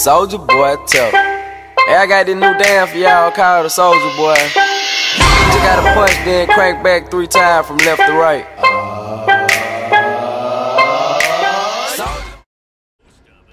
Soldier Boy tough. Hey, I got this new dance for y'all called the Soldier Boy. You just gotta punch, then crank back 3 times from left to right.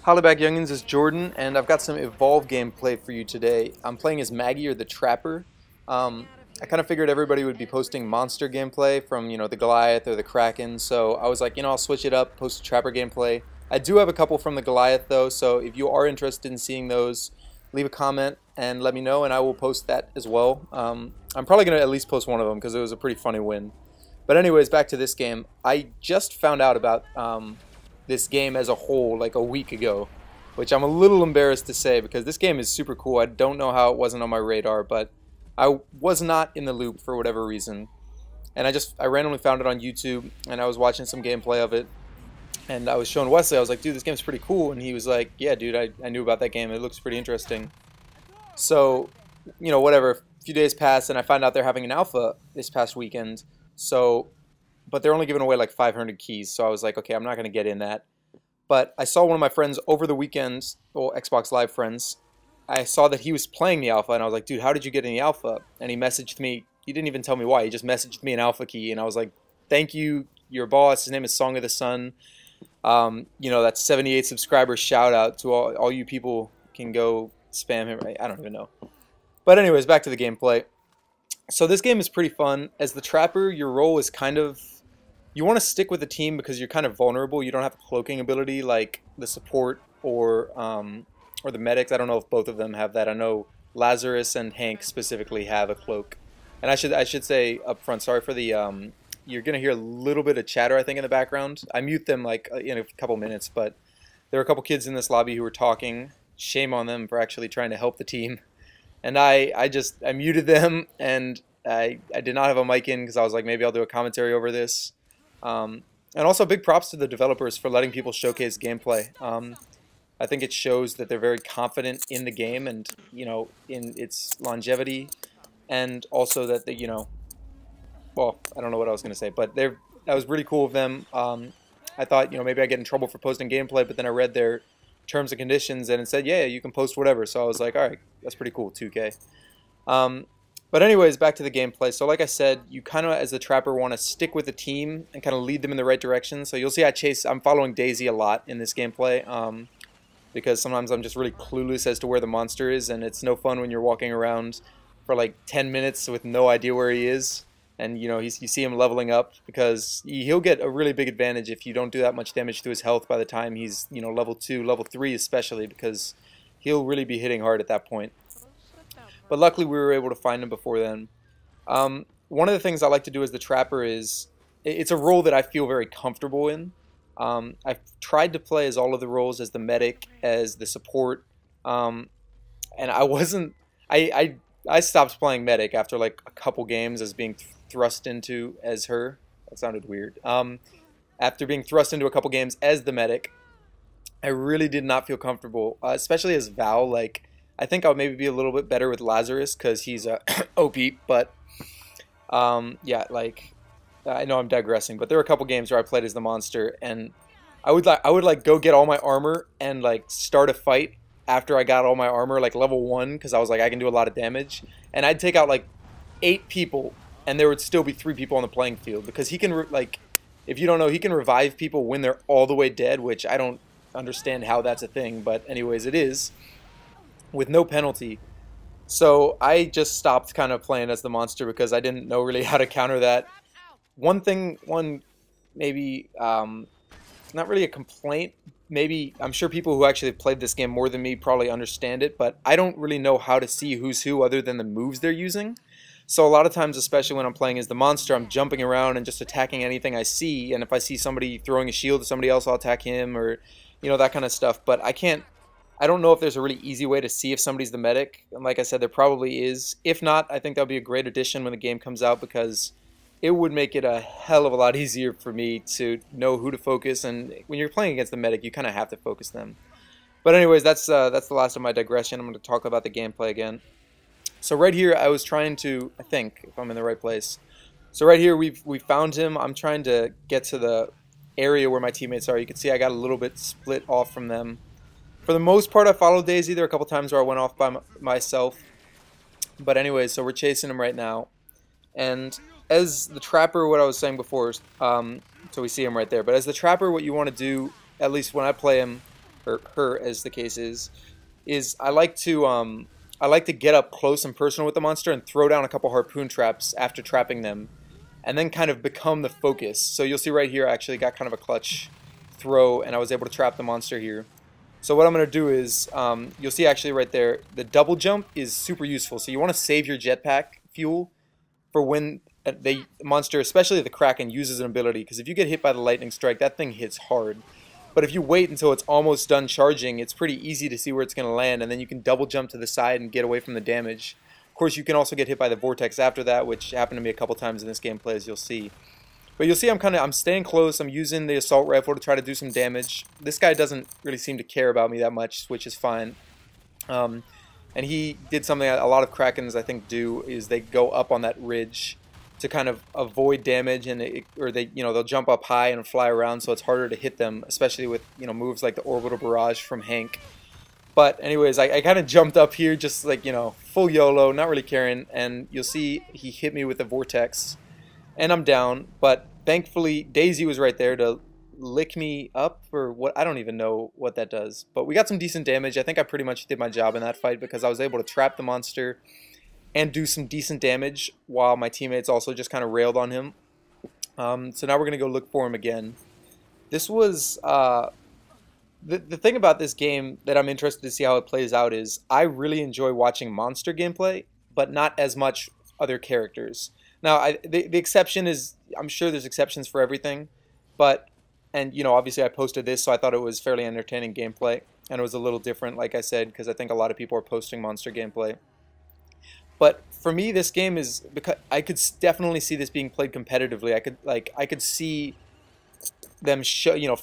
Holla back youngins, it's Jordan, and I've got some Evolve gameplay for you today. I'm playing as Maggie, or the Trapper. I kind of figured everybody would be posting monster gameplay from, the Goliath or the Kraken, so I was like, I'll switch it up, post a Trapper gameplay. I do have a couple from the Goliath though, so if you are interested in seeing those, leave a comment and let me know, and I will post that as well. I'm probably going to at least post one of them because it was a pretty funny win. But anyways, back to this game. I just found out about this game as a whole like a week ago, which I'm a little embarrassed to say because this game is super cool. I don't know how it wasn't on my radar, but I was not in the loop for whatever reason. And I randomly found it on YouTube, and I was watching some gameplay of it. And I was showing Wesley, I was like, dude, this game's pretty cool. And he was like, yeah, dude, I knew about that game. It looks pretty interesting. So, whatever. A few days passed, and I found out they're having an alpha this past weekend. So, but they're only giving away like 500 keys. So I was like, okay, I'm not going to get in that. But I saw one of my friends over the weekend, well, Xbox Live friends. I saw that he was playing the alpha, and I was like, dude, how did you get in the alpha? And he messaged me. He didn't even tell me why. He just messaged me an alpha key, and I was like, thank you, your boss. His name is Song of the Sun. That's 78 subscribers. Shout out to all you people. Can go spam him. Right? I don't even know. But anyways, back to the gameplay. So this game is pretty fun. As the Trapper, your role is kind of, you want to stick with the team because you're kind of vulnerable. You don't have a cloaking ability like the support or the medics. I don't know if both of them have that. I know Lazarus and Hank specifically have a cloak. And I should say up front, sorry for the you're gonna hear a little bit of chatter, I think, in the background. I mute them like in a couple minutes, but there were a couple kids in this lobby who were talking. Shame on them for actually trying to help the team. And I muted them, and I did not have a mic in because I was like, maybe I'll do a commentary over this. And also big props to the developers for letting people showcase gameplay. I think it shows that they're very confident in the game and in its longevity, and also that they, well, I don't know what I was going to say, but that was really cool of them. I thought, maybe I get in trouble for posting gameplay, but then I read their terms and conditions, and it said, yeah, you can post whatever. So I was like, all right, that's pretty cool, 2K. But anyways, back to the gameplay. So like I said, you kind of, as the Trapper, want to stick with the team and kind of lead them in the right direction. So you'll see I'm following Daisy a lot in this gameplay, because sometimes I'm just really clueless as to where the monster is, and it's no fun when you're walking around for like 10 minutes with no idea where he is. And you see him leveling up, because he'll get a really big advantage if you don't do that much damage to his health by the time he's level 2, level 3 especially, because he'll really be hitting hard at that point. But luckily we were able to find him before then. One of the things I like to do as the Trapper is, it's a role that I feel very comfortable in. I've tried to play as all of the roles, as the medic, as the support, and I stopped playing medic after like a couple games as being thrust into as her. That sounded weird. After being thrust into a couple games as the medic, I really did not feel comfortable, especially as Val. Like, I think I'll maybe be a little bit better with Lazarus because he's OP, but yeah, like, I know I'm digressing, but there were a couple games where I played as the monster, and I would like go get all my armor and like start a fight after I got all my armor, like level 1, because I was like, I can do a lot of damage, and I'd take out like 8 people, and there would still be 3 people on the playing field, because he can if you don't know, he can revive people when they're all the way dead, which I don't understand how that's a thing, but anyways, it is, with no penalty. So I just stopped kind of playing as the monster because I didn't know really how to counter that. One maybe not really a complaint. Maybe, I'm sure people who actually have played this game more than me probably understand it, but I don't really know how to see who's who other than the moves they're using. So a lot of times, especially when I'm playing as the monster, I'm jumping around and just attacking anything I see, and if I see somebody throwing a shield to somebody else, I'll attack him, or that kind of stuff. But I don't know if there's a really easy way to see if somebody's the medic, and like I said, there probably is. If not, I think that'll be a great addition when the game comes out, because it would make it a hell of a lot easier for me to know who to focus, and when you're playing against the medic, you kind of have to focus them. But anyways, that's the last of my digression. I'm going to talk about the gameplay again. So right here, I was trying to, I think, if I'm in the right place. So right here, we found him. I'm trying to get to the area where my teammates are. You can see I got a little bit split off from them. For the most part, I followed Daisy. There were a couple times where I went off by myself. But anyways, so we're chasing him right now. And as the trapper, what I was saying before, so we see him right there. But as the trapper, what you want to do, at least when I play him, or her as the case is I like to get up close and personal with the monster and throw down a couple harpoon traps after trapping them, and then kind of become the focus. So you'll see right here, I actually got kind of a clutch throw, and I was able to trap the monster here. So what I'm going to do is, you'll see actually right there, the double jump is super useful. So you want to save your jetpack fuel for when the monster, especially the Kraken, uses an ability. Because if you get hit by the lightning strike, that thing hits hard. But if you wait until it's almost done charging, it's pretty easy to see where it's going to land, and then you can double jump to the side and get away from the damage. Of course, you can also get hit by the vortex after that, which happened to me a couple times in this gameplay, as you'll see. But you'll see I'm staying close. I'm using the assault rifle to try to do some damage. This guy doesn't really seem to care about me that much, which is fine. And he did something a lot of Krakens I think do, is they go up on that ridge to kind of avoid damage, and they'll jump up high and fly around, so it's harder to hit them, especially with moves like the orbital barrage from Hank. But anyways, I kind of jumped up here just like full YOLO, not really caring, and you'll see he hit me with the vortex. And I'm down, but thankfully Daisy was right there to lick me up, or what, I don't even know what that does. But we got some decent damage. I think I pretty much did my job in that fight because I was able to trap the monster and do some decent damage while my teammates also just kind of railed on him. So now we're going to go look for him again. This was, the thing about this game that I'm interested to see how it plays out is I really enjoy watching monster gameplay, but not as much other characters. Now, the exception is, I'm sure there's exceptions for everything, but, and obviously I posted this, so I thought it was fairly entertaining gameplay, and it was a little different, like I said, because I think a lot of people are posting monster gameplay. But for me, this game is, because I could definitely see this being played competitively. I could see them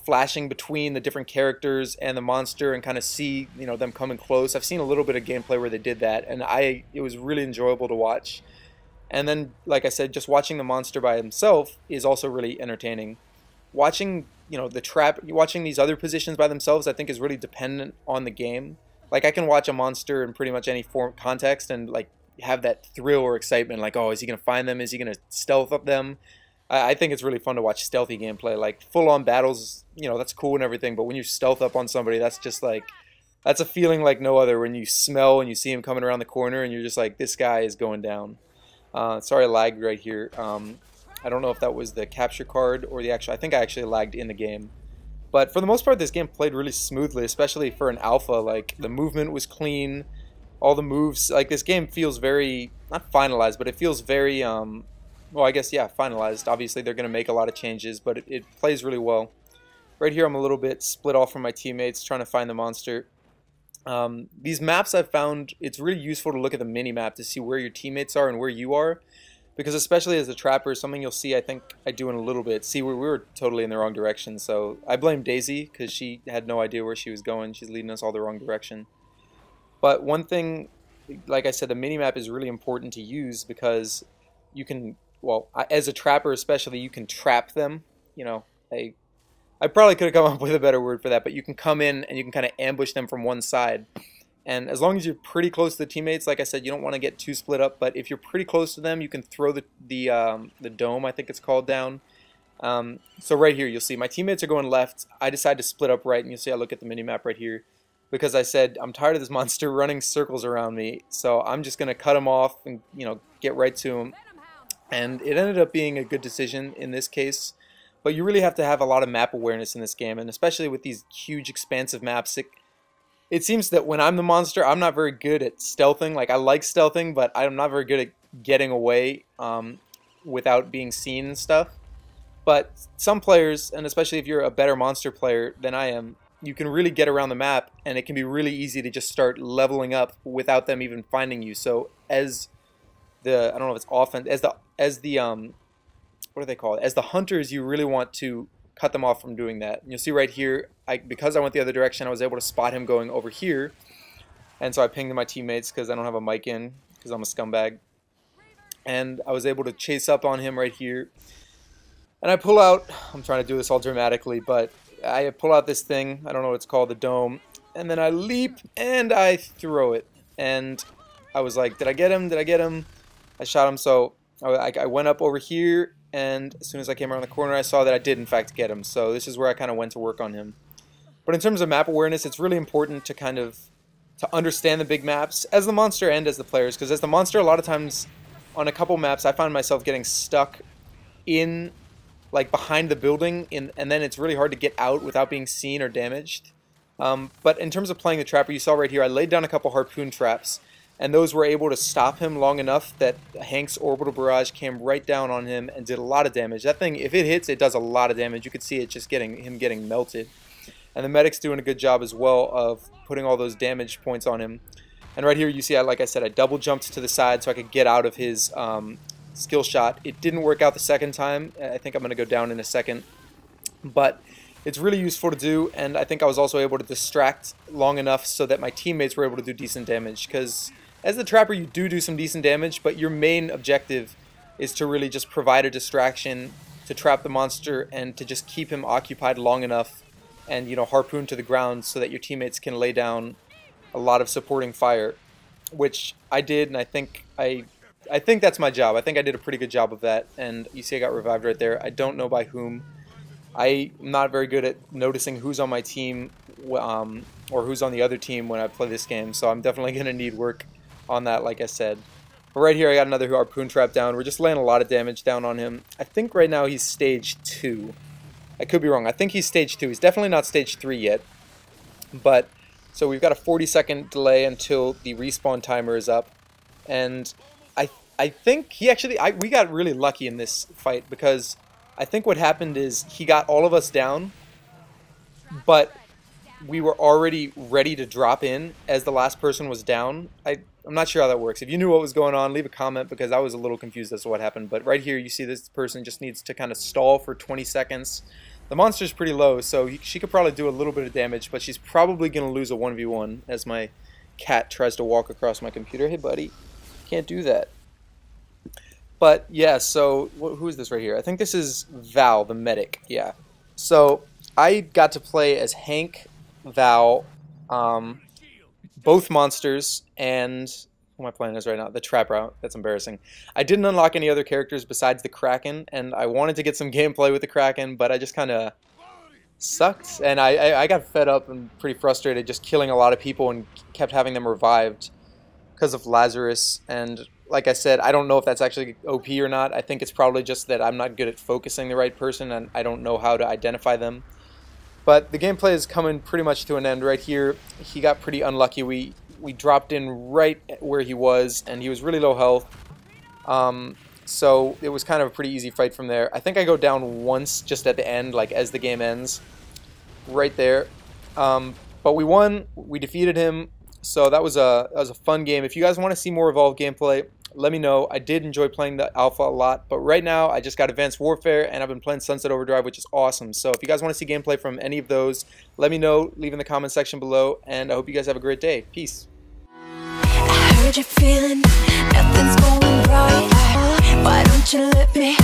flashing between the different characters and the monster, and kind of see them coming close. I've seen a little bit of gameplay where they did that, and it was really enjoyable to watch. And then, like I said, just watching the monster by himself is also really entertaining. Watching, watching these other positions by themselves, I think is really dependent on the game. Like, I can watch a monster in pretty much any context and, like, have that thrill or excitement, like, oh, is he going to find them? Is he going to stealth up them? I think it's really fun to watch stealthy gameplay. Like, full-on battles, that's cool and everything, but when you stealth up on somebody, that's just like, that's a feeling like no other, when you smell and you see him coming around the corner and you're just like, this guy is going down. Sorry, I lagged right here. I don't know if that was the capture card or the actual, I think I actually lagged in the game. But for the most part, this game played really smoothly, especially for an alpha. Like, the movement was clean, all the moves, like, this game feels very, not finalized, but it feels very, well, I guess, yeah, finalized. Obviously, they're going to make a lot of changes, but it plays really well. Right here, I'm a little bit split off from my teammates, trying to find the monster. These maps I've found, it's really useful to look at the mini-map to see where your teammates are and where you are, because especially as a trapper, something you'll see, I think I do in a little bit. See, we were totally in the wrong direction, so I blame Daisy, because she had no idea where she was going. She's leading us all the wrong direction. But one thing, like I said, the mini-map is really important to use, because you can, well, as a trapper especially, you can trap them. I probably could have come up with a better word for that, but you can come in and you can kind of ambush them from one side. And as long as you're pretty close to the teammates, like I said, you don't want to get too split up, but if you're pretty close to them, you can throw the dome, I think it's called, down. So right here, you'll see my teammates are going left. I decide to split up right, and you'll see I look at the mini-map right here, because I said I'm tired of this monster running circles around me, so I'm just going to cut him off and get right to him. And it ended up being a good decision in this case. But you really have to have a lot of map awareness in this game, and especially with these huge, expansive maps, it seems that when I'm the monster, I'm not very good at stealthing. Like, I like stealthing, but I'm not very good at getting away without being seen and stuff. But some players, and especially if you're a better monster player than I am, you can really get around the map, and it can be really easy to just start leveling up without them even finding you. So as the, I don't know if it's offense, as the what do they call it? As the hunters, you really want to cut them off from doing that. And you'll see right here, because I went the other direction, I was able to spot him going over here. And so I pinged my teammates because I don't have a mic in, because I'm a scumbag. And I was able to chase up on him right here. And I pull out, I'm trying to do this all dramatically, but I pull out this thing, I don't know what it's called, the dome. and then I leap, and I throw it. And I was like, did I get him? Did I get him? I shot him, so I went up over here, and as soon as I came around the corner, I saw that I did, in fact, get him. So this is where I kind of went to work on him. But in terms of map awareness, it's really important to kind of understand the big maps as the monster and as the players, because as the monster, a lot of times on a couple maps, I find myself getting stuck in, like, behind the building, and then it's really hard to get out without being seen or damaged. But in terms of playing the Trapper, you saw right here, I laid down a couple harpoon traps, and those were able to stop him long enough that Hank's orbital barrage came right down on him and did a lot of damage. That thing, if it hits, it does a lot of damage. You could see it just getting melted. And the medic's doing a good job as well of putting all those damage points on him. And right here you see, like I said, I double jumped to the side so I could get out of his skill shot. It didn't work out the second time. I think I'm going to go down in a second. But it's really useful to do, and I think I was also able to distract long enough so that my teammates were able to do decent damage. Because as the Trapper, you do some decent damage, but your main objective is to really just provide a distraction to trap the monster and to just keep him occupied long enough and, you know, harpoon to the ground so that your teammates can lay down a lot of supporting fire, which I did, and I think that's my job. I think I did a pretty good job of that, and you see I got revived right there. I don't know by whom. I'm not very good at noticing who's on my team or who's on the other team when I play this game, so I'm definitely going to need work on that, like I said. But right here I got another harpoon trap down. We're just laying a lot of damage down on him. I think right now he's stage 2. I could be wrong. I think he's stage 2. He's definitely not stage 3 yet. But, so we've got a 40-second delay until the respawn timer is up. And I think he actually, we got really lucky in this fight, because I think what happened is he got all of us down, but we were already ready to drop in as the last person was down. I'm not sure how that works. If you knew what was going on, leave a comment, because I was a little confused as to what happened. But right here, you see this person just needs to kind of stall for 20 seconds. The monster's pretty low, so she could probably do a little bit of damage, but she's probably going to lose a 1v1 as my cat tries to walk across my computer. Hey, buddy, can't do that. But, yeah, so who is this right here? I think this is Val, the medic. Yeah. So I got to play as Hank, Val, both monsters, and who am I playing as right now? The Trapper. That's embarrassing. I didn't unlock any other characters besides the Kraken, and I wanted to get some gameplay with the Kraken, but I just kind of sucked, and I got fed up and pretty frustrated just killing a lot of people and kept having them revived because of Lazarus. And like I said, I don't know if that's actually OP or not. I think it's probably just that I'm not good at focusing the right person, and I don't know how to identify them. But the gameplay is coming pretty much to an end right here. He got pretty unlucky. We dropped in right where he was, and he was really low health. So it was kind of a pretty easy fight from there. I think I go down once just at the end, like as the game ends, right there. But we won. We defeated him. So that was a fun game. If you guys want to see more Evolve gameplay, let me know. I did enjoy playing the alpha a lot, but right now I just got Advanced Warfare, and I've been playing Sunset Overdrive, which is awesome. So if you guys want to see gameplay from any of those, let me know. Leave in the comment section below, and I hope you guys have a great day. Peace. I heard you feeling nothing's going right. Why don't you let me